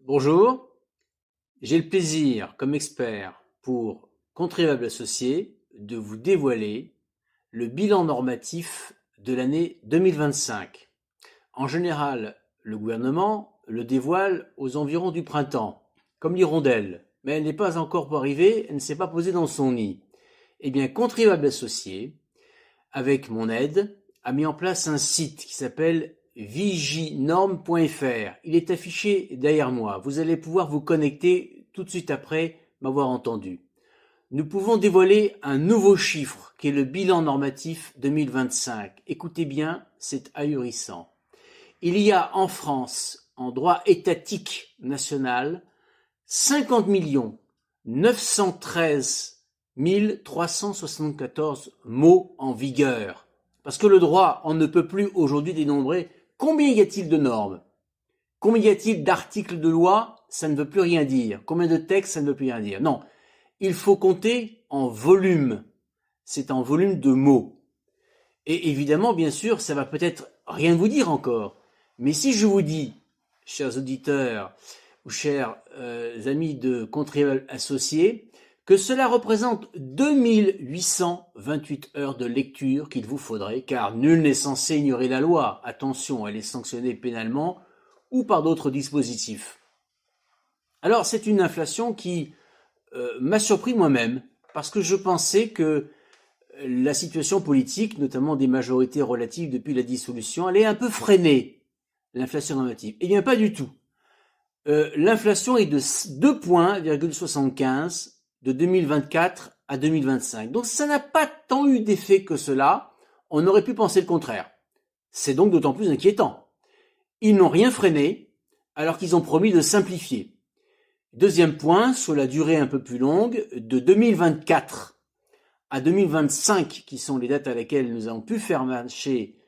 Bonjour, j'ai le plaisir, comme expert pour contribuables associés, de vous dévoiler le bilan normatif de l'année 2025. En général, le gouvernement le dévoile aux environs du printemps, comme l'hirondelle, mais elle n'est pas encore arrivée, elle ne s'est pas posée dans son nid. Eh bien, contribuables associés, avec mon aide, a mis en place un site qui s'appelle viginorme.fr. Il est affiché derrière moi. Vous allez pouvoir vous connecter tout de suite après m'avoir entendu. Nous pouvons dévoiler un nouveau chiffre qui est le bilan normatif 2025. Écoutez bien, c'est ahurissant. Il y a en France, en droit étatique national, 50 913 374 mots en vigueur. Parce que le droit, on ne peut plus aujourd'hui dénombrer combien y a-t-il de normes, combien y a-t-il d'articles de loi, ça ne veut plus rien dire. Combien de textes, ça ne veut plus rien dire. Non, il faut compter en volume. C'est en volume de mots. Et évidemment, bien sûr, ça va peut-être rien vous dire encore. Mais si je vous dis, chers auditeurs ou chers amis de contribuables associés, que cela représente 2828 heures de lecture qu'il vous faudrait, car nul n'est censé ignorer la loi. Attention, elle est sanctionnée pénalement ou par d'autres dispositifs. Alors, c'est une inflation qui m'a surpris moi-même, parce que je pensais que la situation politique, notamment des majorités relatives depuis la dissolution, allait un peu freiner l'inflation normative. Eh bien, pas du tout. L'inflation est de 2,75 de 2024 à 2025. Donc ça n'a pas tant eu d'effet que cela. On aurait pu penser le contraire. C'est donc d'autant plus inquiétant. Ils n'ont rien freiné alors qu'ils ont promis de simplifier. Deuxième point, sur la durée un peu plus longue, de 2024 à 2025, qui sont les dates à laquelle nous avons pu faire marcher,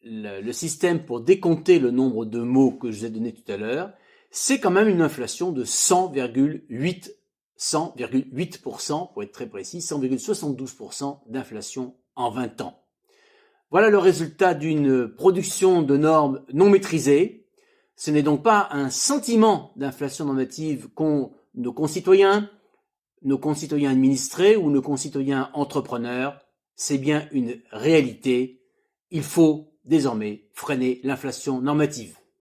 le système pour décompter le nombre de mots que je vous ai donné tout à l'heure, c'est quand même une inflation de 100,8% pour être très précis, 100,72% d'inflation en 20 ans. Voilà le résultat d'une production de normes non maîtrisée. Ce n'est donc pas un sentiment d'inflation normative qu'ont nos concitoyens administrés ou nos concitoyens entrepreneurs, c'est bien une réalité. Il faut désormais freiner l'inflation normative.